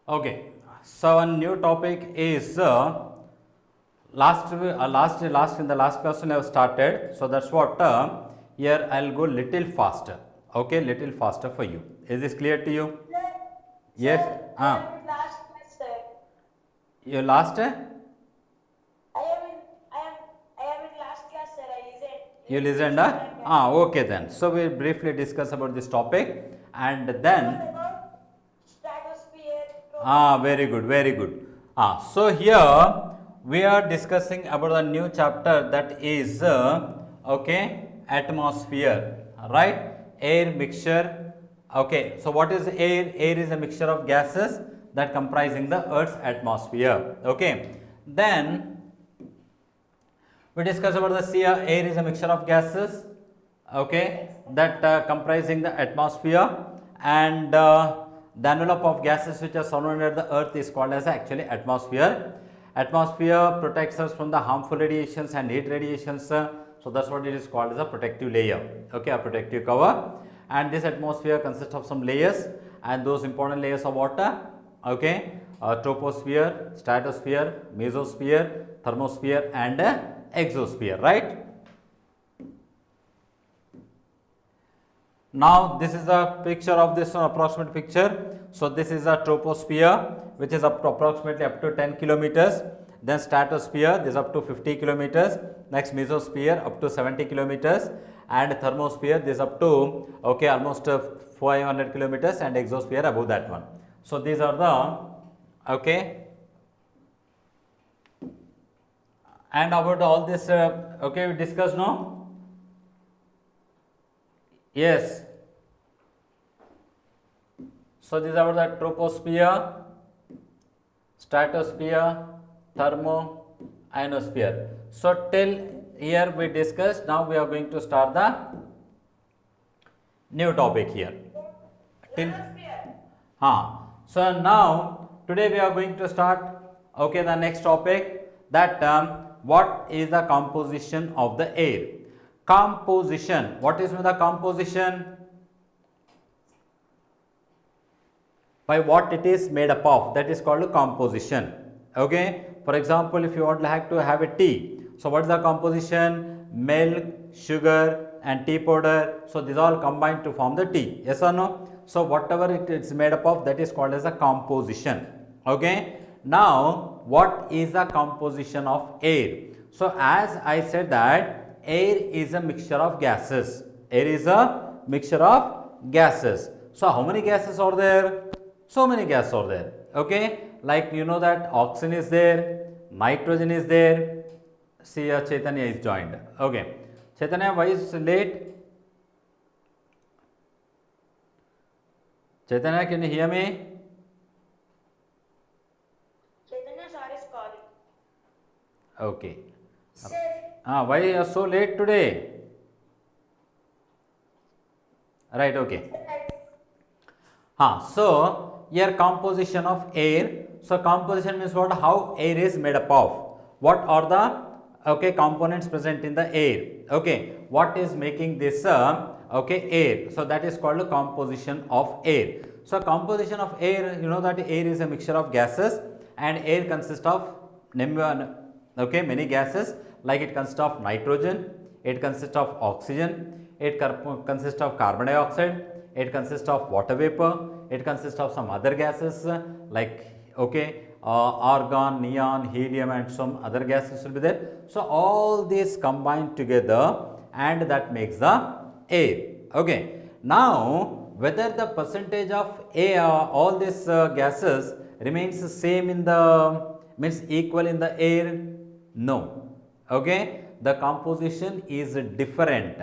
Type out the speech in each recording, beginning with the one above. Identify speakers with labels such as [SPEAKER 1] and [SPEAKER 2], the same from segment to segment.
[SPEAKER 1] Okay, so a new topic is last in the last question I have started. So that's what here I'll go little faster. Okay, little faster for you. Is this clear to you? Yes.
[SPEAKER 2] Sir, I
[SPEAKER 1] Ah,
[SPEAKER 2] am in last class, sir.
[SPEAKER 1] your last
[SPEAKER 2] I am in I am I am in last class, sir. I listened.
[SPEAKER 1] you
[SPEAKER 2] Even
[SPEAKER 1] listened?
[SPEAKER 2] teacher and
[SPEAKER 1] Okay then. So we'll briefly discuss about this topic and
[SPEAKER 2] it was
[SPEAKER 1] then
[SPEAKER 2] about stratosphere, troposphere.
[SPEAKER 1] very good, very good. So here we are discussing about the new chapter that is okay, atmosphere, right? Air mixture. Okay, so what is air? Air is a mixture of gases that comprising the Earth's atmosphere. Okay, then we discussed about the sea. Air is a mixture of gases, okay,
[SPEAKER 2] Yes.
[SPEAKER 1] that comprising the atmosphere, and the envelope of gases which are surrounded the earth is called as actually atmosphere. Atmosphere protects us from the harmful radiations and heat radiations, so that's what it is called as a protective layer, okay, a protective cover. And this atmosphere consists of some layers, and those important layers of water, okay, troposphere, stratosphere, mesosphere, thermosphere, and exosphere, right? Now this is the picture of this approximate picture. So this is a troposphere which is up to approximately up to 10 kilometers. Then stratosphere, this is up to 50 kilometers. Next mesosphere up to 70 kilometers, and thermosphere this up to okay almost 500 kilometers, and exosphere above that one. So these are the okay. And about all this okay we discussed now. Yes. So these are the troposphere, stratosphere, thermo, ionosphere. So till here we discussed. Now we are going to start the new topic here. Till
[SPEAKER 2] Ionosphere.
[SPEAKER 1] so now today we are going to start okay the next topic, that what is the composition of the air. Composition, what is the composition? By what it is made up of, that is called composition. Okay, for example, if you would like to have a tea, so what is the composition? Milk, sugar, and tea powder, so these all combined to form the tea, yes or no? So whatever it is made up of, that is called as a composition. Okay, now what is the composition of air? So as I said that air is a mixture of gases. Air is a mixture of gases. So how many gases are there? So many gases are there. Okay, like you know that oxygen is there, nitrogen is there. See, Chaitanya is joined. Okay, Chaitanya, why is late? Chaitanya, can you hear me?
[SPEAKER 2] Chaitanya sir is calling.
[SPEAKER 1] Okay.
[SPEAKER 2] Sir,
[SPEAKER 1] Why you are so late today? Right. Okay. So here composition of air. So composition means what? How air is made up of. What are the okay components present in the air? Okay, what is making this okay air? So that is called composition of air. So composition of air, you know that air is a mixture of gases, and air consists of okay many gases, like it consists of nitrogen, it consists of oxygen, it consists of carbon dioxide, it consists of water vapor, it consists of some other gases like okay argon, neon, helium, and some other gases will be there. So all these combined together, and that makes the air. Okay, now whether the percentage of air, all these gases remains the same in the means equal in the air? No. Okay, the composition is different.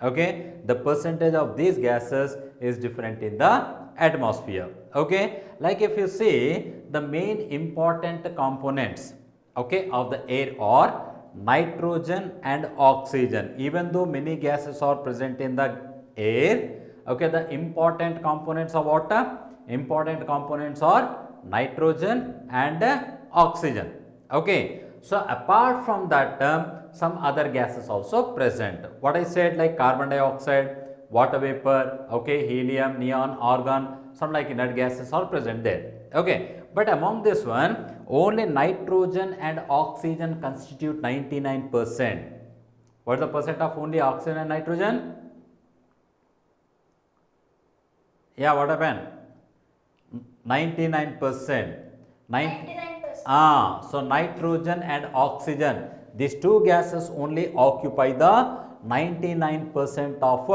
[SPEAKER 1] Okay, the percentage of these gases is different in the atmosphere. Okay, like if you see the main important components okay of the air are nitrogen and oxygen. Even though many gases are present in the air, okay, the important components of water, important components are nitrogen and oxygen. Okay, so apart from that some other gases also present. What I said, like carbon dioxide, water vapor, okay, helium, neon, argon, some like inert gases are present there. Okay, But among this one, only nitrogen and oxygen constitute 99%. What is the percent of only oxygen and nitrogen? Yeah, what happened? 99%.
[SPEAKER 2] 99%.
[SPEAKER 1] So nitrogen and oxygen, these two gases only occupy the 99% of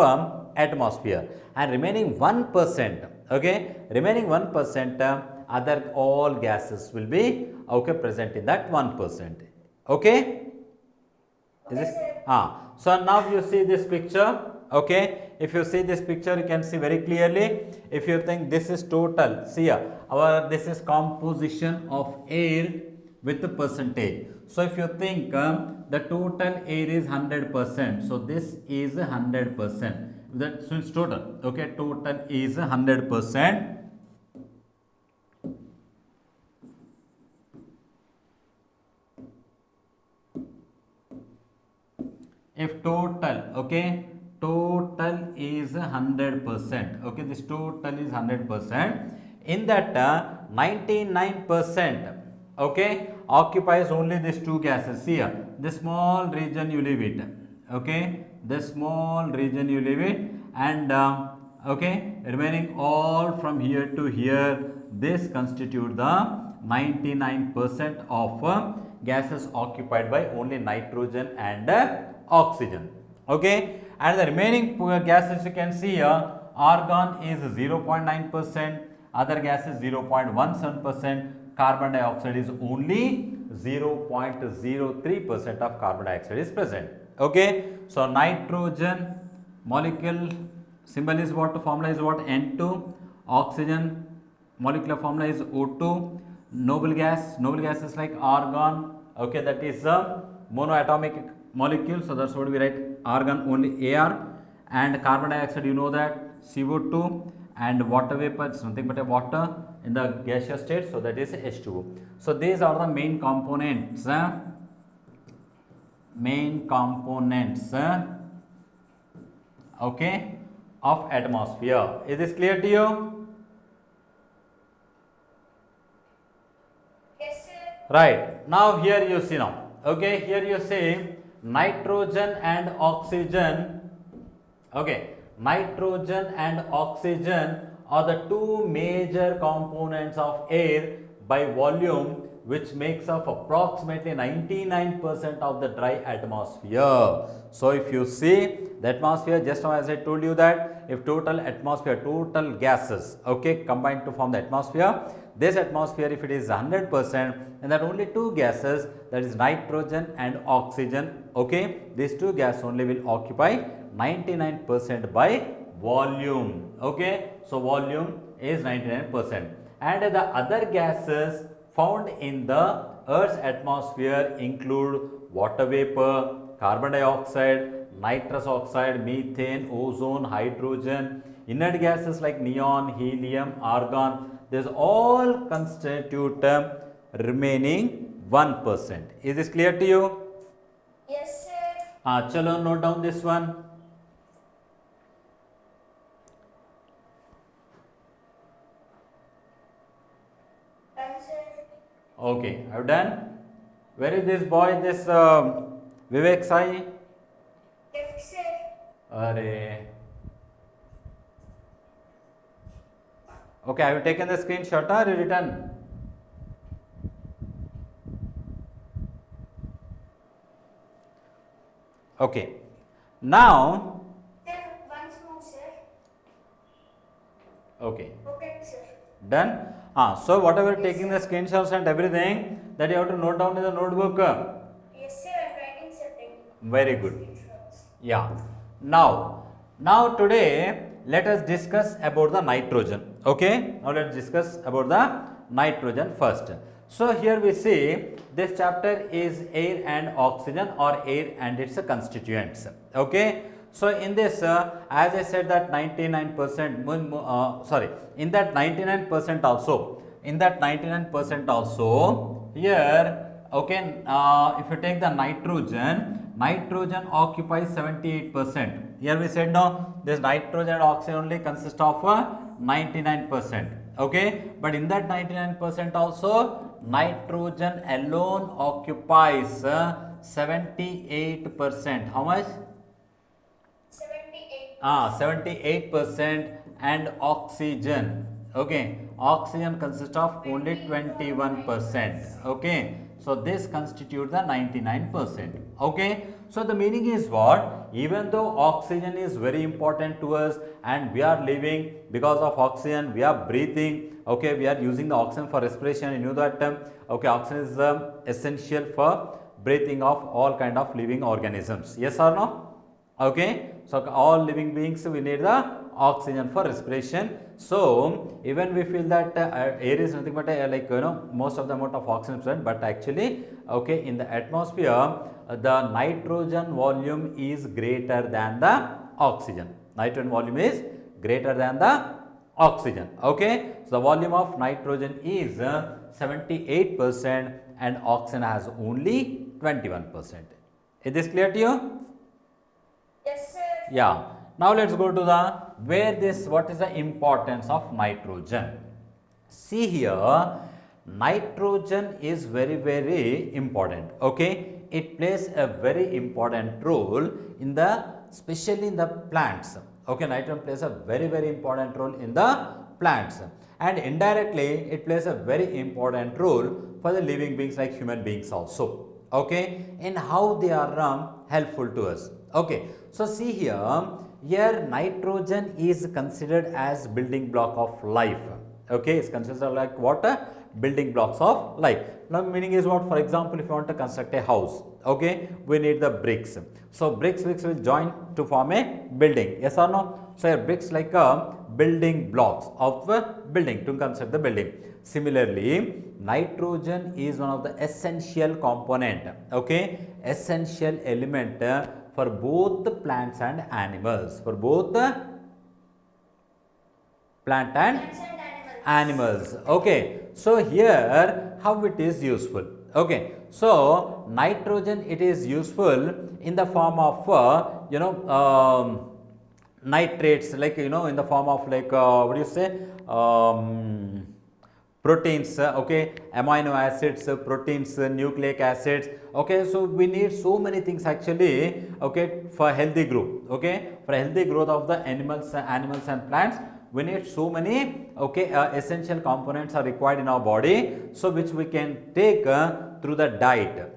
[SPEAKER 1] atmosphere, and remaining 1%, okay, remaining 1%, other all gases will be, okay, present in that 1%. Okay? Is this? So now you see this picture, okay? If you see this picture, you can see very clearly. If you think this is total, see here, this is composition of air with the percentage. So if you think the total air is 100%, so this is 100%. That so it's total, okay? Total is 100%. If total, okay, total is 100%, okay, this total is 100%. In that 99%, okay, occupies only these two gases. See here, this small region you leave it, okay, this small region you leave it, and okay, remaining all from here to here, this constitute the 99% of gases occupied by only nitrogen and oxygen, okay. And the remaining gases you can see here, argon is 0.9%, other gases 0.17%, carbon dioxide is only 0.03% of carbon dioxide is present, okay. So nitrogen molecule symbol is what, formula is what, N2, oxygen molecular formula is O2, noble gases like argon, okay, that is a monoatomic molecule, so that's what we write, argon only Ar, and carbon dioxide, you know that, CO2, and water vapor is nothing but a water in the gaseous state, so that is H2O. So these are the main components, okay, of atmosphere. Is this clear to you?
[SPEAKER 2] Yes, sir.
[SPEAKER 1] Right. Now here you see now, okay, here you see nitrogen and oxygen, okay, nitrogen and oxygen are the two major components of air by volume, which makes up approximately 99% of the dry atmosphere. So if you see the atmosphere, just now as I told you that if total atmosphere, total gases, okay, combined to form the atmosphere, this atmosphere, if it is 100%, and that only two gases, that is nitrogen and oxygen, okay, these two gases only will occupy 99% by volume, okay. So volume is 99%, and the other gases found in the Earth's atmosphere include water vapor, carbon dioxide, nitrous oxide, methane, ozone, hydrogen, inert gases like neon, helium, argon. These all constitute remaining 1%. Is this clear to you?
[SPEAKER 2] Yes, sir.
[SPEAKER 1] Chalo, note down this one.
[SPEAKER 2] Done, sir.
[SPEAKER 1] Okay, I've done. Where is this boy, this Vivek Sai?
[SPEAKER 2] Yes, sir.
[SPEAKER 1] Arey. Okay, have you taken the screenshot or you written? Okay. Now,
[SPEAKER 2] Sir, once more, sir.
[SPEAKER 1] okay,
[SPEAKER 2] Okay, sir.
[SPEAKER 1] done. So whatever taking the screenshots and everything that you have to note down in the notebook.
[SPEAKER 2] Yes, sir. I'm writing something.
[SPEAKER 1] Very good. Yeah. Now today let us discuss about the nitrogen. Okay. Now let's discuss about the nitrogen first. So here we see this chapter is air and oxygen, or air and its constituents. Okay. So in this, as I said that 99%, in that 99% also, here, okay, if you take the nitrogen occupies 78%. Here we said no, this nitrogen and oxygen only consist of 99%. Okay, but in that 99% also, nitrogen alone occupies 78%. How much?
[SPEAKER 2] 78.
[SPEAKER 1] 78%, and oxygen. Okay, oxygen consists of only 21%. Okay, so this constitutes the 99%. Okay, so the meaning is what? Even though oxygen is very important to us and we are living because of oxygen, we are breathing. Okay, we are using the oxygen for respiration. You know that term. Okay, oxygen is essential for breathing of all kind of living organisms. Yes or no? Okay, so all living beings, we need the oxygen for respiration. So even we feel that air is nothing but like most of the amount of oxygen present, but actually okay, in the atmosphere the nitrogen volume is greater than the oxygen. Nitrogen volume is greater than the oxygen. Okay, so the volume of nitrogen is 78% and oxygen has only 21%. Is this clear to you?
[SPEAKER 2] Yes, sir.
[SPEAKER 1] Yeah. Now let's go to the what is the importance of nitrogen. See here, nitrogen is very important. Okay, it plays a very important role in the, especially in the plants. Okay, nitrogen plays a very important role in the plants, and indirectly it plays a very important role for the living beings like human beings also. Okay, in how they are helpful to us. Okay, so see here nitrogen is considered as building block of life. Okay, it's considered like what? Building blocks of life. Now meaning is what? For example, if you want to construct a house, okay, we need the bricks. So bricks will join to form a building. Yes or no? So here bricks like a building blocks of the building to construct the building. Similarly, nitrogen is one of the essential component. Okay, essential element for both the plants and animals. For both the plant and
[SPEAKER 2] Plants and
[SPEAKER 1] animals. Okay, so here how it is useful. Okay, so nitrogen, it is useful in the form of nitrates, like in the form of like what do you say, proteins, okay, amino acids, proteins, nucleic acids. Okay, so we need so many things actually, okay, for healthy growth. Okay, for healthy growth of the animals and plants, we need so many, okay, essential components are required in our body, so which we can take through the diet.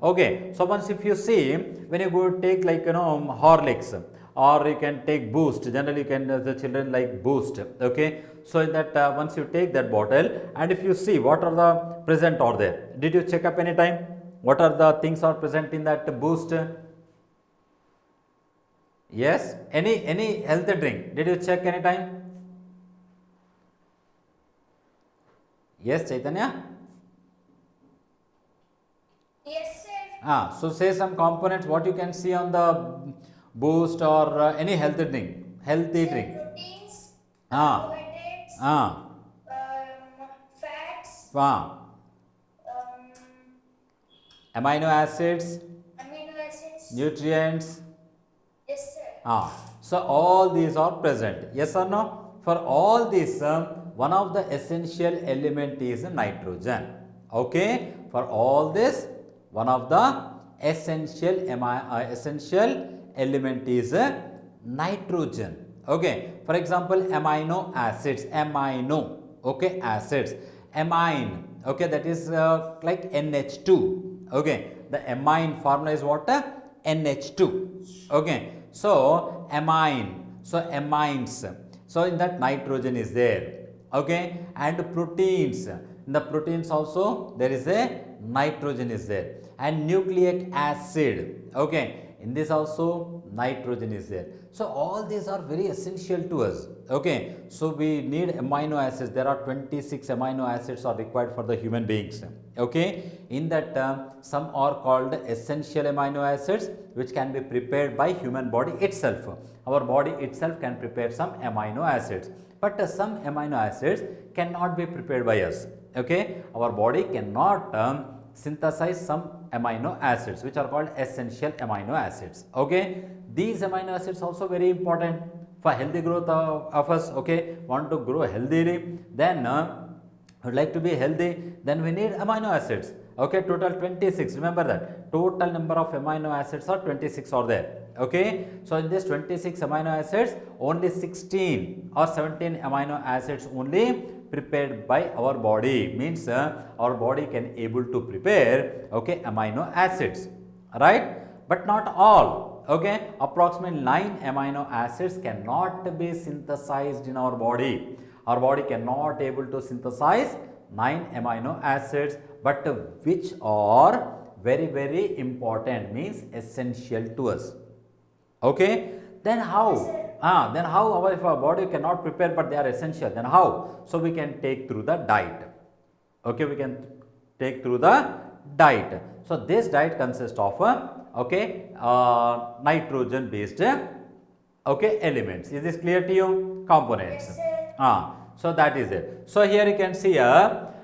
[SPEAKER 1] Okay, so once if you see, when you go take like Horlicks, or you can take Boost, generally you can the children like Boost. Okay, so in that once you take that bottle, and if you see what are the present or there, did you check up any time what are the things are present in that Boost? Yes, any healthy drink, did you check any time? Yes, Chaitanya.
[SPEAKER 2] yes, sir.
[SPEAKER 1] So say some components what you can see on the Boost or any healthy drink.
[SPEAKER 2] Proteins,
[SPEAKER 1] Ah,
[SPEAKER 2] carbohydrates,
[SPEAKER 1] ah,
[SPEAKER 2] fats,
[SPEAKER 1] ah.
[SPEAKER 2] um,
[SPEAKER 1] Amino acids,
[SPEAKER 2] amino acids.
[SPEAKER 1] nutrients.
[SPEAKER 2] Yes, sir.
[SPEAKER 1] So all these are present. Yes or no? For all these, one of the essential element is nitrogen. Okay, for all this, one of the essential element is nitrogen. Okay, for example, amino acids, okay, acids, amine, okay, that is like NH2. Okay, the amine formula is what? NH2. Okay, so amine, so amines, so in that nitrogen is there. Okay, and proteins, in the proteins also there is a nitrogen is there, and nucleic acid. Okay, in this also nitrogen is there. So all these are very essential to us. Okay, so we need amino acids. There are 26 amino acids are required for the human beings. Okay, in that some are called essential amino acids, which can be prepared by human body itself. Our body itself can prepare some amino acids, but some amino acids cannot be prepared by us. Okay, our body cannot synthesize some amino acids, which are called essential amino acids. Okay, these amino acids also very important. for healthy growth of us, okay, want to grow healthily, then would like to be healthy, then we need amino acids. Okay, total 26. Remember that total number of amino acids are 26 are there. Okay, so in this 26 amino acids, only 16 or 17 amino acids only prepared by our body, means our body can able to prepare, okay, amino acids, right? But not all. Okay, approximately 9 amino acids cannot be synthesized in our body. Our body cannot able to synthesize 9 amino acids, but which are very important, means essential to us. Okay, then how? Then how our, if our body cannot prepare but they are essential, then how? So we can take through the diet. Okay, we can take through the diet. So this diet consists of nitrogen based okay elements. Is this clear to you? Components.
[SPEAKER 2] Yes, sir.
[SPEAKER 1] So that is it. So here you can see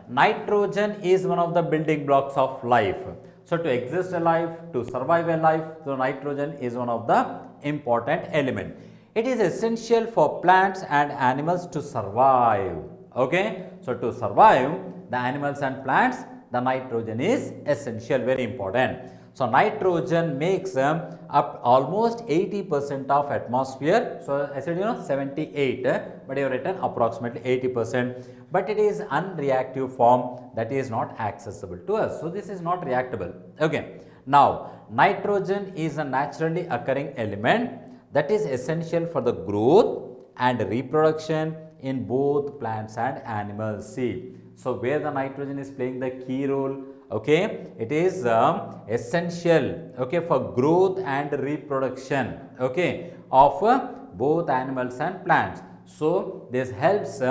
[SPEAKER 1] nitrogen is one of the building blocks of life. So to exist a life, to survive a life, so nitrogen is one of the important element. It is essential for plants and animals to survive. Okay, so to survive the animals and plants, the nitrogen is essential, very important. So nitrogen makes up almost 80% of atmosphere. So I said 78, but you have written approximately 80%. But it is unreactive form, that is not accessible to us. So this is not reactable. Okay. Now nitrogen is a naturally occurring element that is essential for the growth and reproduction in both plants and animals. See, so where the nitrogen is playing the key role, okay, it is essential, okay, for growth and reproduction, okay, of both animals and plants. So this helps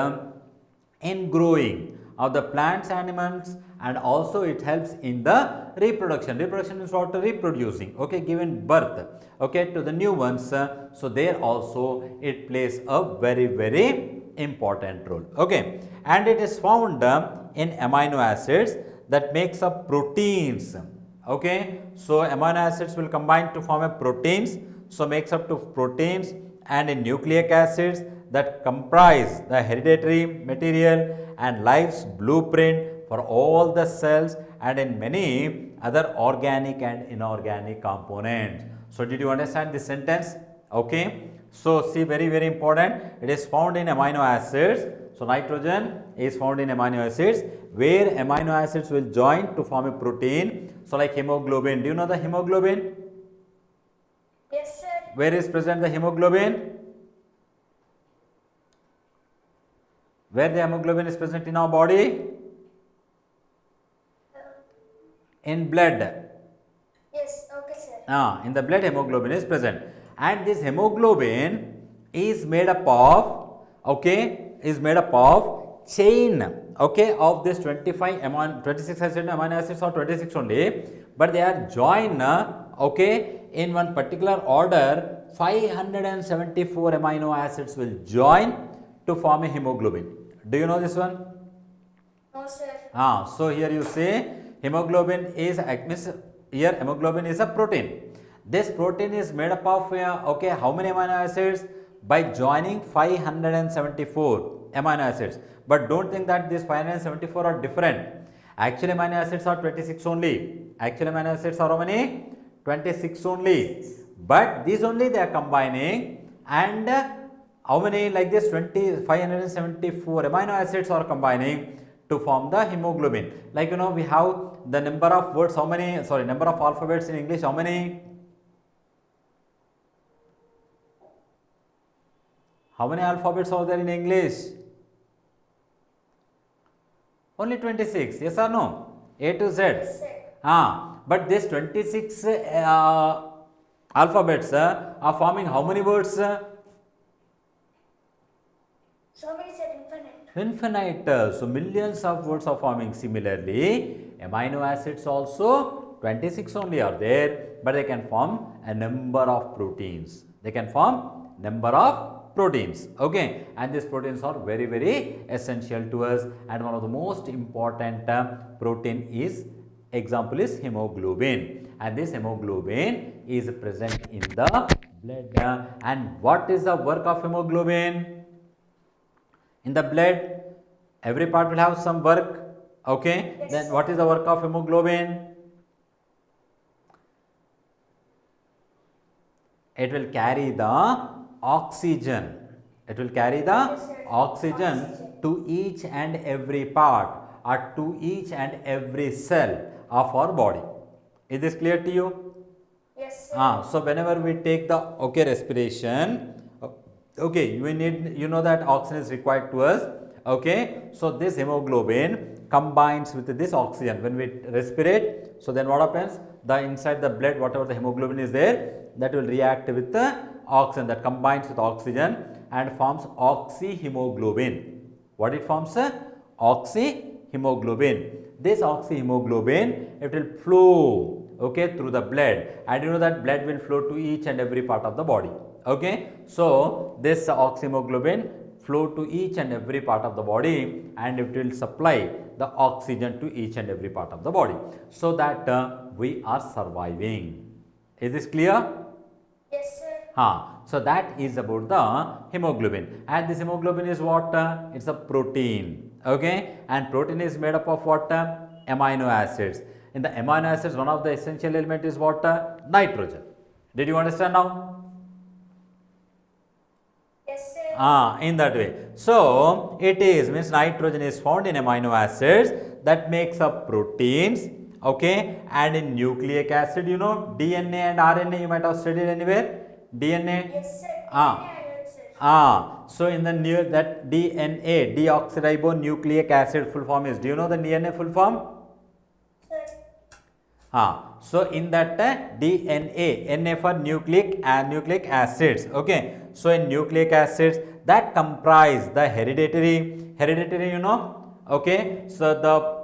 [SPEAKER 1] in growing of the plants, animals, and also it helps in the reproduction. Reproduction is what? Reproducing, okay, giving birth, okay, to the new ones. So there also it plays a very important role. Okay, and it is found in amino acids that makes up proteins. Okay, so amino acids will combine to form a proteins, so makes up to proteins, and in nucleic acids that comprise the hereditary material and life's blueprint for all the cells, and in many other organic and inorganic components. So did you understand this sentence? Okay, so see, very important, it is found in amino acids. So nitrogen is found in amino acids, where amino acids will join to form a protein. So like hemoglobin, do you know the hemoglobin?
[SPEAKER 2] Yes, sir.
[SPEAKER 1] Where is present the hemoglobin? Where the hemoglobin is present in our body? In blood.
[SPEAKER 2] Yes, okay, sir.
[SPEAKER 1] In the blood hemoglobin is present, and this hemoglobin is made up of, okay, is made up of chain, okay, of this 26 amino acids or 26 only, but they are joined, okay, in one particular order. 574 amino acids will join to form a hemoglobin. Do you know this one?
[SPEAKER 2] No, sir.
[SPEAKER 1] So here you say hemoglobin is, here hemoglobin is a protein. This protein is made up of okay, how many amino acids? By joining 574 amino acids. But don't think that these 574 are different. Actually amino acids are 26 only. Actually amino acids are how many? 26 only. But these only they are combining, and how many, like this 574 amino acids are combining to form the hemoglobin. Like we have the number of words, how many, sorry, number of alphabets in English, how many? How many alphabets are there in English? Only 26, yes or no? A to Z.
[SPEAKER 2] Yes, sir.
[SPEAKER 1] But this 26 alphabets are forming how many words?
[SPEAKER 2] So many, sir, infinite.
[SPEAKER 1] Infinite. So millions of words are forming. Similarly, amino acids also 26 only are there, but they can form a number of proteins. They can form number of proteins. Okay, and these proteins are very essential to us, and one of the most important protein is, example is hemoglobin, and this hemoglobin is present in the blood. And what is the work of hemoglobin? In the blood, every part will have some work. Okay,
[SPEAKER 2] Yes,
[SPEAKER 1] then
[SPEAKER 2] sir.
[SPEAKER 1] what is the work of hemoglobin? It will carry the oxygen. It will carry the
[SPEAKER 2] Yes, sir.
[SPEAKER 1] oxygen
[SPEAKER 2] Oxygen.
[SPEAKER 1] to each and every part or to each and every cell of our body. Is this clear to you?
[SPEAKER 2] Yes, sir.
[SPEAKER 1] So whenever we take the respiration, okay, we need, you know that oxygen is required to us. Okay, so this hemoglobin combines with this oxygen when we respirate. So then what happens? The inside the blood, whatever the hemoglobin is there, that will react with the oxygen, that combines with oxygen and forms oxyhemoglobin. What it forms? Oxyhemoglobin. This oxyhemoglobin, it will flow, okay, through the blood, and you know that blood will flow to each and every part of the body. Okay, so this oxyhemoglobin flow to each and every part of the body, and it will supply the oxygen to each and every part of the body, so that we are surviving. Is this clear?
[SPEAKER 2] Yes, sir.
[SPEAKER 1] So that is about the hemoglobin, and this hemoglobin is what? It's a protein. Okay, and protein is made up of what? Amino acids. In the amino acids, one of the essential element is what? Nitrogen. Did you understand now?
[SPEAKER 2] Yes, sir.
[SPEAKER 1] In that way. So it is, means nitrogen is found in amino acids that makes up proteins. Okay, and in nucleic acid, you know, DNA and RNA you might have studied anywhere. DNA.
[SPEAKER 2] Yes, sir.
[SPEAKER 1] Ah.
[SPEAKER 2] Yes, sir.
[SPEAKER 1] So in the new that DNA, deoxyribonucleic acid full form is, do you know the DNA full form?
[SPEAKER 2] Sir.
[SPEAKER 1] So in that DNA, Na for nucleic and nucleic acids. Okay, so in nucleic acids that comprise the hereditary, you know. Okay, so the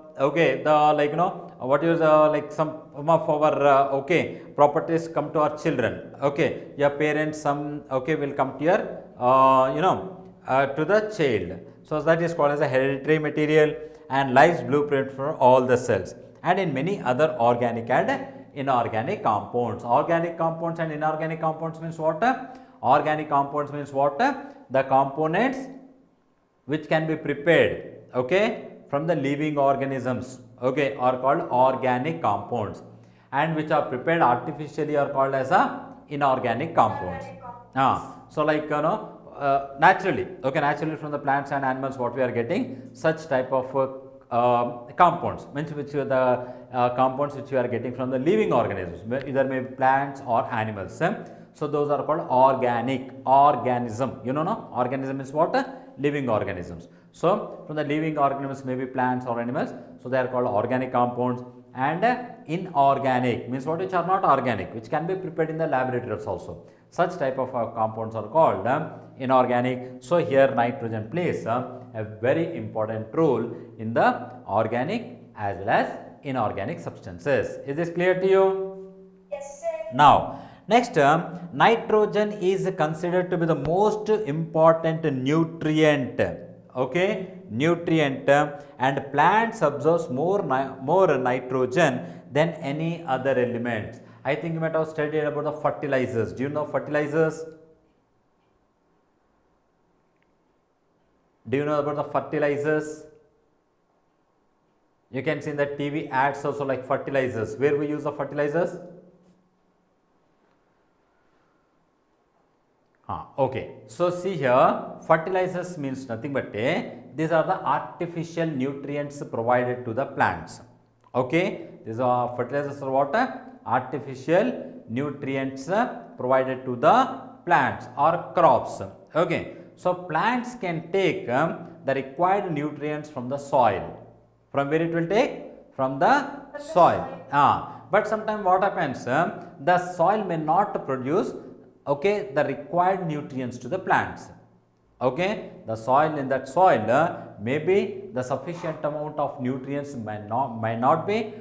[SPEAKER 1] like, you know, what is like some of our properties come to our children. Okay, your parents, some will come to your to the child. So that is called as a hereditary material and life's blueprint for all the cells, and in many other organic and inorganic compounds. Organic compounds and inorganic compounds means what? Organic compounds means what? The components which can be prepared, okay, from the living organisms, okay, are called organic compounds, and which are prepared artificially are called as a inorganic compounds.
[SPEAKER 2] Inorganic compounds.
[SPEAKER 1] So like, you know, naturally, okay, naturally from the plants and animals what we are getting, such type of compounds, means which are the compounds which we are getting from the living organisms, either may be plants or animals. So those are called organic organism. You know, no, organism is what? Living organisms. So from the living organisms, maybe plants or animals, so they are called organic compounds. And inorganic means what? Which are not organic, which can be prepared in the laboratories also. Such type of compounds are called inorganic. So here nitrogen plays a very important role in the organic as well as inorganic substances. Is this clear to you?
[SPEAKER 2] Yes, sir.
[SPEAKER 1] Now, next, nitrogen is considered to be the most important nutrient. Okay, nutrient, and plants absorbs more nitrogen than any other elements. I think you might have studied about the fertilizers. Do you know fertilizers? Do you know about the fertilizers? You can see in the TV ads also, like fertilizers. Where we use the fertilizers? Okay, so see here, fertilizers means nothing but these are the artificial nutrients provided to the plants. Okay, these are fertilizers are what? Artificial nutrients provided to the plants or crops. Okay, so plants can take the required nutrients from the soil. From where it will take? From the soil. But sometimes what happens? The soil may not produce the required nutrients to the plants. Okay, the soil, in that soil maybe the sufficient amount of nutrients might not be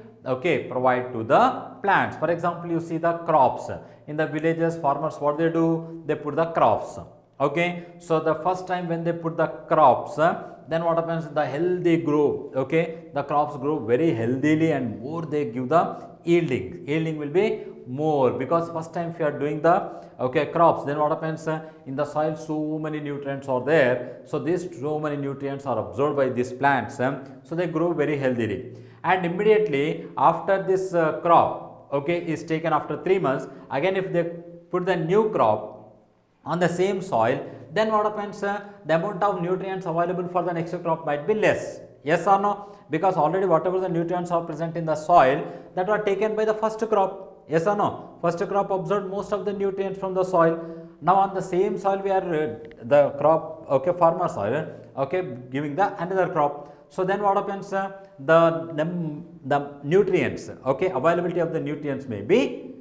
[SPEAKER 1] provide to the plants. For example, you see the crops in the villages, farmers what they do, they put the crops. Okay, so the first time when they put the crops, then what happens? The healthy grow. Okay, the crops grow very healthily and more they give the yielding will be more, because first time if you are doing the okay crops, then what happens in the soil so many nutrients are there, so these so many nutrients are absorbed by these plants, so they grow very healthily. And immediately after this crop okay is taken after 3 months, again if they put the new crop on the same soil, then what happens the amount of nutrients available for the next crop might be less. Yes or no? Because already whatever the nutrients are present in the soil that were taken by the first crop. Yes or no? First crop absorbed most of the nutrients from the soil. Now on the same soil we are the crop okay farmer soil okay giving the another crop. So then what happens the nutrients okay availability of the nutrients may be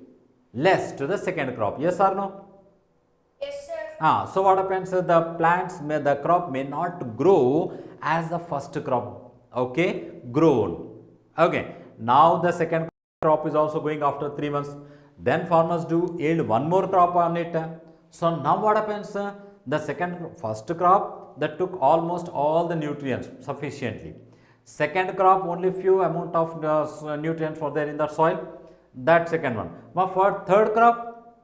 [SPEAKER 1] less to the second crop. Yes or no?
[SPEAKER 2] Yes, sir.
[SPEAKER 1] So what happens the crop may not grow as the first crop okay grown. Okay, now the second crop is also going after 3 months, then farmers do yield one more crop on it. So now what happens the first crop that took almost all the nutrients sufficiently, second crop only few amount of nutrients were there in the soil, that second one. Now for third crop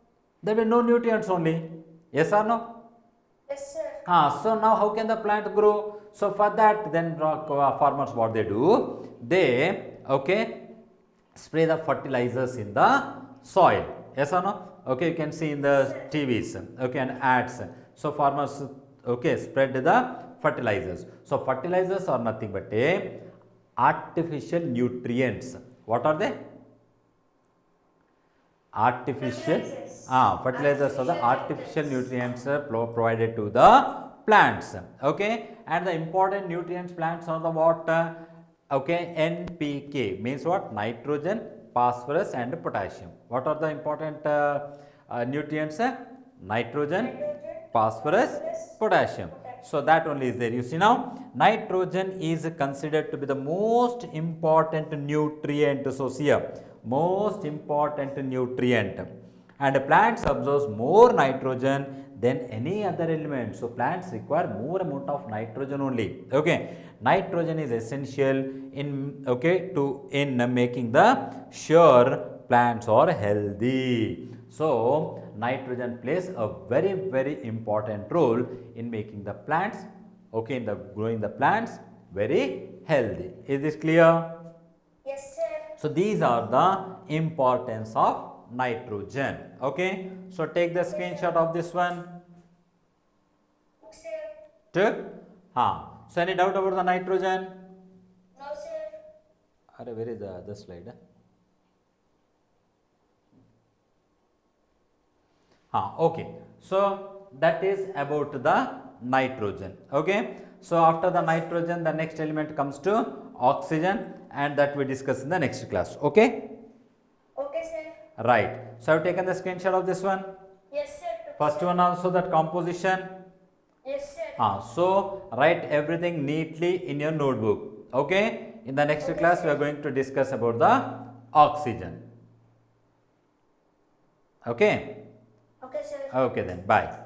[SPEAKER 1] there will be no nutrients only. Yes or no?
[SPEAKER 2] Yes, sir.
[SPEAKER 1] So now how can the plant grow? So for that then farmers what they do, they okay spray the fertilizers in the soil. Yes or no? Okay, you can see in the TVs okay and ads. So farmers okay spread the fertilizers. So fertilizers are nothing but a artificial nutrients. What are they? Artificial fertilizers are the artificial nutrients provided to the plants. Okay, and the important nutrients plants are the what okay NPK means what? Nitrogen, phosphorus and potassium. What are the important nutrients? Nitrogen, phosphorus, potassium. So that only is there. You see now nitrogen is considered to be the most important nutrient. So here most important nutrient, and plants absorbs more nitrogen than any other element. So plants require more amount of nitrogen only. Okay, nitrogen is essential in okay to in making the sure plants are healthy. So nitrogen plays a very important role in making the plants okay in the growing the plants very healthy. Is this clear?
[SPEAKER 2] Yes, sir.
[SPEAKER 1] So these are the importance of nitrogen. Okay, so take the screenshot of this one.
[SPEAKER 2] Yes, sir.
[SPEAKER 1] Took? So any doubt about the nitrogen?
[SPEAKER 2] No, sir.
[SPEAKER 1] Where is the other slide? Okay, so that is about the nitrogen. Okay, so after the nitrogen the next element comes to oxygen, and that we discuss in the next class. Okay,
[SPEAKER 2] Okay, sir.
[SPEAKER 1] right. So I have taken the screenshot of this one.
[SPEAKER 2] Yes, sir.
[SPEAKER 1] First one also that composition.
[SPEAKER 2] Yes, sir.
[SPEAKER 1] So write everything neatly in your notebook. Okay, in the next class we are going to discuss about the oxygen. Okay.
[SPEAKER 2] Okay, sir.
[SPEAKER 1] Okay then, bye.